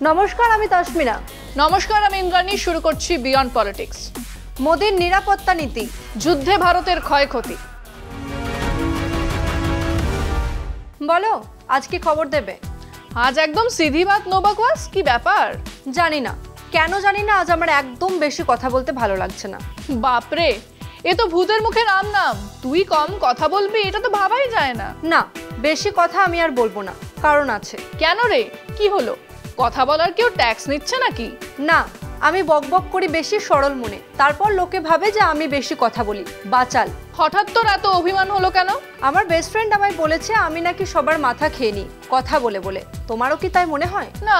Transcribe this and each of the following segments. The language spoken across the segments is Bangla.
নমস্কার, আমি তাসমিনা। নমস্কার, আমি ইন্দ্রাণী। শুরু করছি বিয়ন্ড পলিটিক্স। মোদির নিরাপত্তা নীতি, যুদ্ধে ভারতের ক্ষয়ক্ষতি। বলো, আজ কি খবর দেবে? আজ একদম সিধি বাত নো বকওয়াস। কি ব্যাপার? জানি না কেন, আজ আমার একদম বেশি কথা বলতে ভালো লাগছে না। বাপরে, এ তো ভূতের মুখে রাম নাম। তুই কম কথা বলবি, এটা তো ভাবাই যায় না। না, বেশি কথা আমি আর বলবো না, কারণ আছে। কেন রে, কি হলো? কথা বলার কেউ ট্যাক্স নিচ্ছে নাকি? না, আমি বকবক করি বেশি সরল মনে, তারপর লোকে ভাবে যে আমি বেশি কথা বলি। বাচাল। হঠাৎ তোর এত অভিমান হলো কেন? আমার বেস্ট ফ্রেন্ড আমায় বলেছে আমি নাকি সবার মাথা খেয়ে নিই কথা বলে বলে। তোমারও কি তাই মনে হয়? না,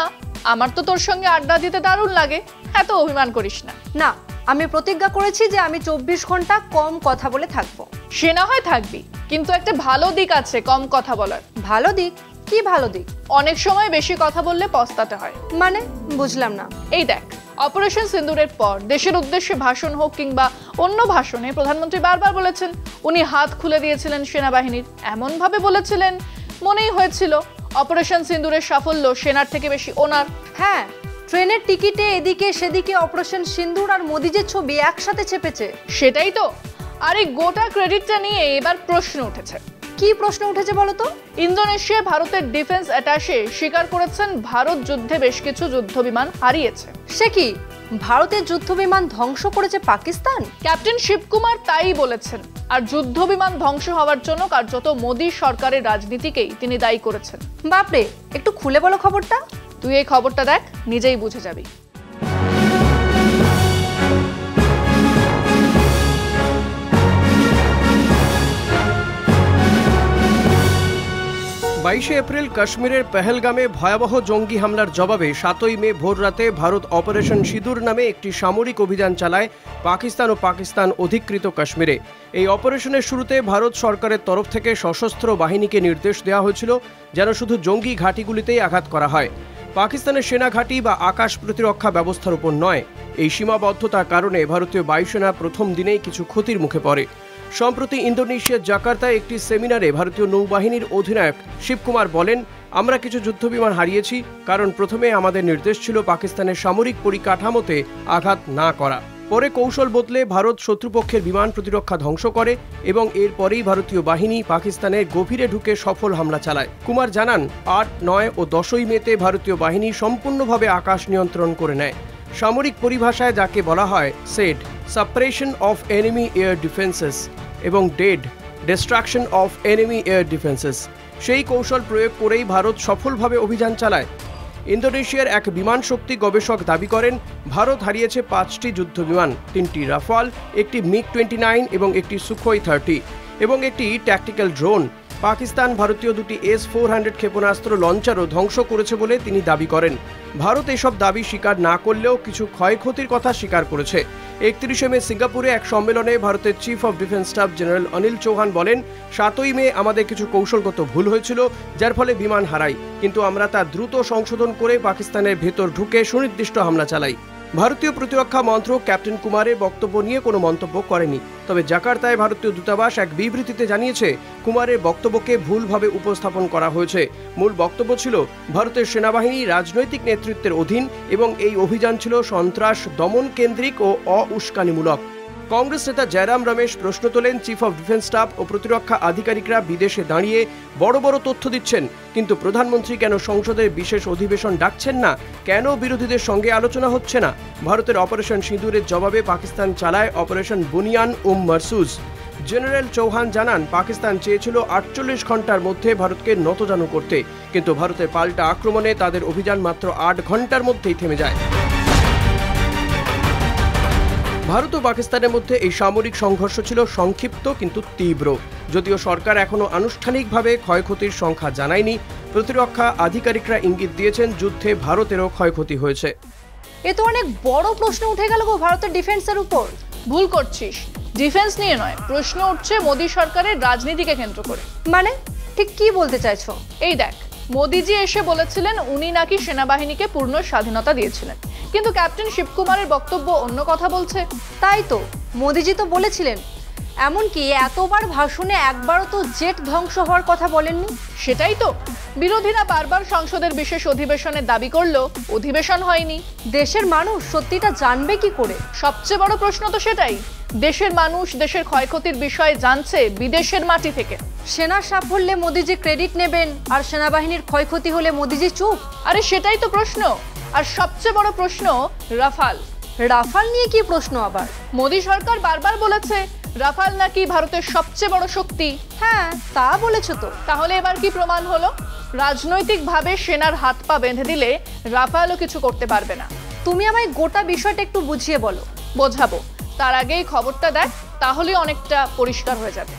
আমার তো তোর সঙ্গে আড্ডা দিতে দারুণ লাগে। এত অভিমান করিস না। না, আমি প্রতিজ্ঞা করেছি যে আমি 24 ঘন্টা কম কথা বলে থাকবো। সে না হয় থাকবি, কিন্তু একটা ভালো দিক আছে কম কথা বলার। ভালো দিক? কি ভালো দিক? অনেক সময় বেশি কথা বললে পস্তাতে হয়। মানে বুঝলাম না। এই দেখ, অপারেশন সিন্দুরের পর দেশের উদ্দেশ্যে ভাষণ হোক কিংবা অন্য ভাষণে প্রধানমন্ত্রী বারবার বলেছেন উনি হাত খুলে দিয়েছিলেন সেনাবাহিনীর। এমন ভাবে বলেছিলেন মনেই হয়েছিল অপারেশন সিন্দুরের সাফল্য সেনার থেকে বেশি ওনার। হ্যাঁ, ট্রেনের টিকিটে এদিকে সেদিকে অপারেশন সিন্দুর আর মোদিজির ছবি একসাথে চেপেছে। সেটাই তো। আর এই গোটা ক্রেডিটটা নিয়ে এবার প্রশ্ন উঠেছে। কি প্রশ্ন উঠেছে বলো তো? ইন্দোনেশিয়া ভারতের ডিফেন্স অ্যাটাশে স্বীকার করেছেন ভারত যুদ্ধে বেশ কিছু যুদ্ধ বিমান হারিয়েছে। সে কি, ভারতের যুদ্ধ বিমান ধ্বংস করেছে পাকিস্তান? ক্যাপ্টেন শিবকুমার তাই বলেছেন। আর যুদ্ধ বিমান ধ্বংস হওয়ার জন্য কার্যত মোদী সরকারের রাজনীতিকেই তিনি দায়ী করেছেন। বাপরে, একটু খুলে বলো খবরটা। তুই এই খবরটা দেখ, নিজেই বুঝে যাবি। 22 এপ্রিল কাশ্মীরের পেহেলগামে ভয়াবহ জঙ্গি হামলার জবাবে 7 মে ভোররাতে ভারত অপারেশন সিঁদুর নামে একটি সামরিক অভিযান চালায় পাকিস্তান ও পাকিস্তান অধিকৃত কাশ্মীরে। এই অপারেশনের শুরুতে ভারত সরকারের তরফ থেকে সশস্ত্র বাহিনীকে নির্দেশ দেওয়া হয়েছিল যেন শুধু জঙ্গি ঘাঁটিগুলিতেই আঘাত করা হয়, পাকিস্তানের সেনা ঘাঁটি বা আকাশ প্রতিরক্ষা ব্যবস্থার উপর নয়। এই সীমাবদ্ধতার কারণে ভারতীয় বায়ুসেনা প্রথম দিনেই কিছু ক্ষতির মুখে পড়ে। সম্প্রতি ইন্দোনেশিয়ার জাকার্তায় একটি সেমিনারে ভারতীয় নৌবাহিনীর অধিনায়ক শিবকুমার বলেন, আমরা কিছু যুদ্ধবিমান হারিয়েছি, কারণ প্রথমে আমাদের নির্দেশ ছিল পাকিস্তানের সামরিক পরিকাঠামোতে আঘাত না করা। পরে কৌশল বদলে ভারত শত্রুপক্ষের বিমান প্রতিরক্ষা ধ্বংস করে এবং এরপরেই ভারতীয় বাহিনী পাকিস্তানের গভীরে ঢুকে সফল হামলা চালায়। কুমার জানান, 8, 9 ও 10 মেতে ভারতীয় বাহিনী সম্পূর্ণভাবে আকাশ নিয়ন্ত্রণ করে নেয়। সামরিক পরিভাষায় যাকে বলা হয় SEAD, suppression of enemy air defences, এবং DEAD, destruction of enemy air defences, সেই কৌশল প্রয়োগ করেই ভারত সফলভাবে অভিযান চালায়। ইন্দোনেশিয়ার এক বিমান শক্তি গবেষক দাবি করেন, ভারত হারিয়েছে 5টি যুদ্ধবিমান, 3টি রাফাল, একটি মিগ-29 এবং একটি সুখোই 30 এবং একটি ট্যাকটিক্যাল ড্রোন। পাকিস্তান ভারতীয় 2টি S-400 ক্ষেপণাস্ত্র লঞ্চারও ধ্বংস করেছে বলে তিনি দাবি করেন। ভারত এসব দাবি স্বীকার না করলেও কিছু ক্ষয়ক্ষতির কথা স্বীকার করেছে। 31 মে সিঙ্গাপুরে এক সম্মেলনে ভারতের chief of defence staff general Anil Chauhan বলেন, 7 মে আমাদের কিছু কৌশলগত ভুল হয়েছিল যার ফলে বিমান হারাই, কিন্তু আমরা তা দ্রুত সংশোধন করে পাকিস্তানের ভেতর ঢুকে সুনির্দিষ্ট হামলা চালাই। ভারতীয় প্রতিরক্ষা মন্ত্রক ক্যাপ্টেন কুমারের বক্তব্য নিয়ে কোনো মন্তব্য করেনি, তবে জাকার্তায় ভারতীয় দূতাবাস এক বিবৃতিতে জানিয়েছে কুমারের বক্তব্যকে ভুলভাবে উপস্থাপন করা হয়েছে। মূল বক্তব্য ছিল ভারতের সেনাবাহিনী রাজনৈতিক নেতৃত্বের অধীন এবং এই অভিযান ছিল সন্ত্রাস দমন কেন্দ্রিক ও অউস্কানিমূলক। কংগ্রেস নেতা জয়রাম রমেশ প্রশ্ন তোলেন, চিফ অফ ডিফেন্স স্টাফ ও প্রতিরক্ষা আধিকারিকরা বিদেশে দাঁড়িয়ে বড় বড় তথ্য দিচ্ছেন, কিন্তু প্রধানমন্ত্রী কেন সংসদের বিশেষ অধিবেশন ডাকছেন না? কেন বিরোধীদের সঙ্গে আলোচনা হচ্ছে না? ভারতের অপারেশন সিঁদুরের জবাবে পাকিস্তান চালায় অপারেশন বুনিয়ান মারসুজ। জেনারেল চৌহান জানান, পাকিস্তান চেয়েছিল 48 ঘন্টার মধ্যে ভারতকে নতজানু করতে, কিন্তু ভারতের পাল্টা আক্রমণে তাদের অভিযান মাত্র 8 ঘন্টার মধ্যেই থেমে যায়। ভারত ও পাকিস্তানের মধ্যে এই সামরিক সংঘর্ষ ছিল সংক্ষিপ্ত কিন্তু তীব্র। যদিও সরকার এখনো আনুষ্ঠানিকভাবে ক্ষয়ক্ষতির সংখ্যা জানায়নি, প্রতিরক্ষা আধিকারিকরা ইঙ্গিত দিয়েছেন যুদ্ধে ভারতেরও ক্ষয়ক্ষতি হয়েছে। এ তো অনেক বড় প্রশ্ন উঠে গেল গো ভারতের ডিফেন্সের উপর। ভুল করছিস, ডিফেন্স নিয়ে নয়, প্রশ্ন উঠছে মোদী সরকারের রাজনীতিকে কেন্দ্র করে। মানে ঠিক কি বলতে চাইছো? এই দেখ, মোদিজি এসে বলেছিলেন উনি নাকি সেনাবাহিনীকে পূর্ণ স্বাধীনতা দিয়েছিলেন, কিন্তু ক্যাপ্টেন শিবকুমারের বক্তব্য অন্য কথা বলছে। তাই তো, মোদিজি তো বলেছিলেন এমনকি এতবার ভাষণে একবারও তো জেট ধ্বংস হওয়ার কথা বলেননি। সেটাই তো বিরোধীরা বারবার সংসদের বিশেষ অধিবেশনের দাবি করলো, অধিবেশন হয়নি। দেশের মানুষ সত্যিটা জানবে কি করে? সবচেয়ে বড় প্রশ্ন তো সেটাই। দেশের মানুষ দেশের ক্ষয়ক্ষতির বিষয়ে জানছে বিদেশের মাটি থেকে। সেনার সাফল্যে মোদিজি ক্রেডিট নেবেন আর সেনাবাহিনীর ক্ষয়ক্ষতি হলে মোদিজি চুপ। আরে সেটাই তো প্রশ্ন। আর সবচেয়ে বড় প্রশ্ন রাফাল। রাফাল নিয়ে কি প্রশ্ন আবার? মোদী সরকার বারবার বলেছে রাফাল নাকি ভারতের সবচেয়ে বড় শক্তি। হ্যাঁ, তা বলেছ তো। তাহলে এবার কি প্রমাণ হলো? রাজনৈতিকভাবে সেনার হাত পা বেঁধে দিলে রাফালও কিছু করতে পারবে না। তুমি আমায় গোটা বিষয়টা একটু বুঝিয়ে বলো। বোঝাবো, তার আগেই খবরটা দেখ, তাহলে অনেকটা পরিষ্কার হয়ে যাবে।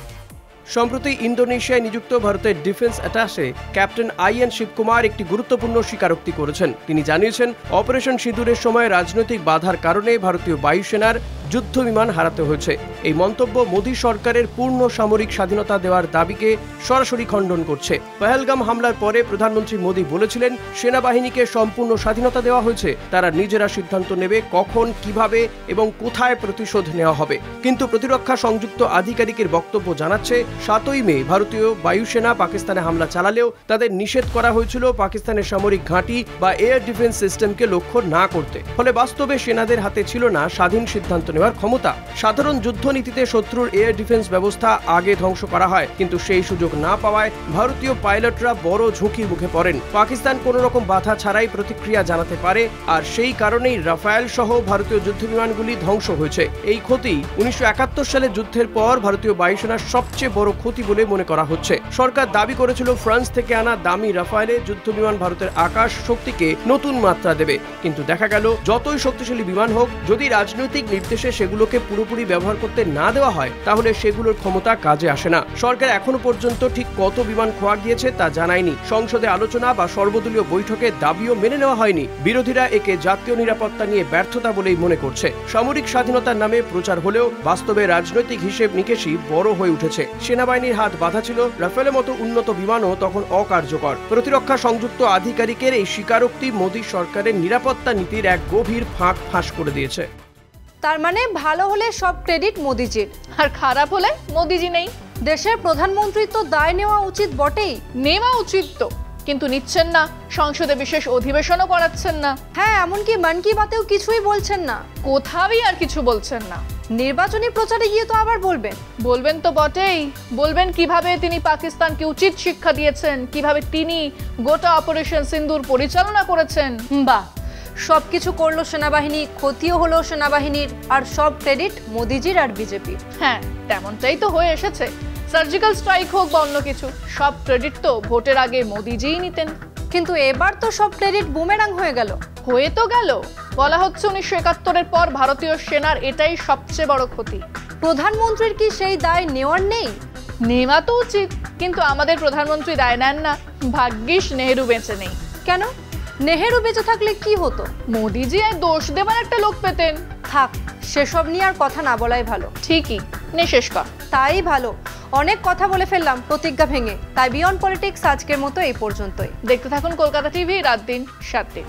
সম্প্রতি ইন্দোনেশিয়ায় নিযুক্ত ভারতের defence attaché captain in Shivakumar একটি গুরুত্বপূর্ণ স্বীকারোক্তি করেছেন। তিনি জানিয়েছেন, অপারেশন সিঁদুরের সময় রাজনৈতিক বাধার কারণে ভারতীয় বায়ুসেনার যুদ্ধ বিমান হারাতে হয়েছে। এই মন্তব্য মোদী সরকারের পূর্ণ সামরিক স্বাধীনতা দেওয়ার দাবিকে সরাসরি খণ্ডন করছে। পহেলগাম হামলার পরে প্রধানমন্ত্রী মোদী বলেছিলেন, সেনাবাহিনীকে সম্পূর্ণ স্বাধীনতা দেওয়া হয়েছে, তারা নিজেরা সিদ্ধান্ত নেবে কখন, কিভাবে এবং কোথায় প্রতিশোধ নেওয়া হবে। কিন্তু প্রতিরক্ষা সংযুক্ত আধিকারিকের বক্তব্য জানাচ্ছে, 7ই মে ভারতীয় বায়ুসেনা পাকিস্তানে হামলা চালালেও তাদের নিষেধ করা হয়েছিল পাকিস্তানের সামরিক ঘাঁটি বা এয়ার ডিফেন্স সিস্টেমকে লক্ষ্য না করতে। ফলে বাস্তবে সেনাদের হাতে ছিল না স্বাধীন সিদ্ধান্ত নেওয়ার ক্ষমতা। সাধারণ যুদ্ধনীতিতে শত্রুর এয়ার ডিফেন্স ব্যবস্থা আগে ধ্বংস করা হয়, কিন্তু সেই সুযোগ না পাওয়ায় ভারতীয় পাইলটরা বড় ঝুঁকির মুখে পড়েন। পাকিস্তান কোনো রকম বাধা ছাড়াই প্রতিক্রিয়া জানাতে পারে, আর সেই কারণেই রাফায়েল সহ ভারতীয় যুদ্ধবিমানগুলি ধ্বংস হয়েছে। এই ক্ষতি 1971 সালের যুদ্ধের পর ভারতীয় বায়ুসেনার সবচেয়ে বড় ক্ষতি বলে মনে করা হচ্ছে। সরকার দাবি করেছিল ফ্রান্স থেকে আনা দামি রাফায়েলে যুদ্ধবিমান ভারতের আকাশ শক্তিকে নতুন মাত্রা দেবে, কিন্তু দেখা গেল যতই শক্তিশালী বিমান হোক, যদি রাজনৈতিক নির্দেশে সেগুলোকে পুরোপুরি ব্যবহার করতে না দেওয়া হয়, তাহলে সেগুলোর ক্ষমতা কাজে আসে না। সরকার এখনো পর্যন্ত ঠিক কত বিমান খোয়া গিয়েছে তা জানায়নি। সংসদে আলোচনা বা সর্বদলীয় বৈঠকে দাবিও মেনে নেওয়া হয়নি। বিরোধীরা একে জাতীয় নিরাপত্তা নিয়ে ব্যর্থতা বলেই মনে করছে। সামরিক স্বাধীনতার নামে প্রচার হলেও বাস্তবে রাজনৈতিক হিসেব নিকেশই বড় হয়ে উঠেছে। সেনাবাহিনীর হাত বাঁধা ছিল, রাফেলের মতো উন্নত বিমানও তখন অকার্যকর। প্রতিরক্ষা সংযুক্ত আধিকারিকের এই স্বীকারোক্তি মোদী সরকারের নিরাপত্তা নীতির এক গভীর ফাঁক ফাঁস করে দিয়েছে। তার মানে ভালো হলে সব ক্রেডিট মোদিজির, আর খারাপ হলে মোদিজি নেই। দেশের প্রধানমন্ত্রীর তো দায় নেওয়া উচিত বটেই। নেওয়া উচিত তো, কিন্তু নিচ্ছেন না। সংসদে বিশেষ অধিবেশনও করাচ্ছেন না। হ্যাঁ, এমনকি মন কি বাতেও কিছুই বলছেন না। কোথাওই আর কিছু বলছেন না। নির্বাচনী প্রচারে গিয়ে তো আবার বলবেন তো বটেই। বলবেন কিভাবে তিনি পাকিস্তানকে উচিত শিক্ষা দিয়েছেন, কিভাবে তিনি গোটা অপারেশন সিন্দুর পরিচালনা করেছেন। বাহ, সবকিছু করলো সেনাবাহিনী, ক্ষতিও হলো সেনাবাহিনীর, আর সব ক্রেডিট মোদিজির আর বিজেপির। হ্যাঁ, তেমনটাই তো হয়ে এসেছে। সার্জিক্যাল স্ট্রাইক হোক বা অন্য কিছু, সব ক্রেডিট তো ভোটের আগে মোদিজিই নিতেন। কিন্তু এবার তো সব ক্রেডিট বুমেরাং হয়ে গেল। হয়ে তো গেল। বলা হচ্ছে 1971-এর পর ভারতীয় সেনার এটাই সবচেয়ে বড় ক্ষতি। প্রধানমন্ত্রীর কি সেই দায় নেওয়ার নেই? নেওয়া তো উচিত, কিন্তু আমাদের প্রধানমন্ত্রী দায় নেন না। ভাগ্যিস নেহেরু বেঁচে নেই। কেন? নেহেরু বেঁচে থাকলে কি হতো? মোদিজি আর দোষ দেবার একটা লোক পেতেন। থাক, সেসব নিয়ে আর কথা না বলাই ভালো। ঠিকই, নে শেষ কর। তাই ভালো। অনেক কথা বলে ফেললাম প্রতিজ্ঞা ভেঙে। তাই বিয়ন্ড পলিটিক্স আজকের মতো এই পর্যন্তই। দেখতে থাকুন কলকাতা টিভি, রাত দিন 7 দিন।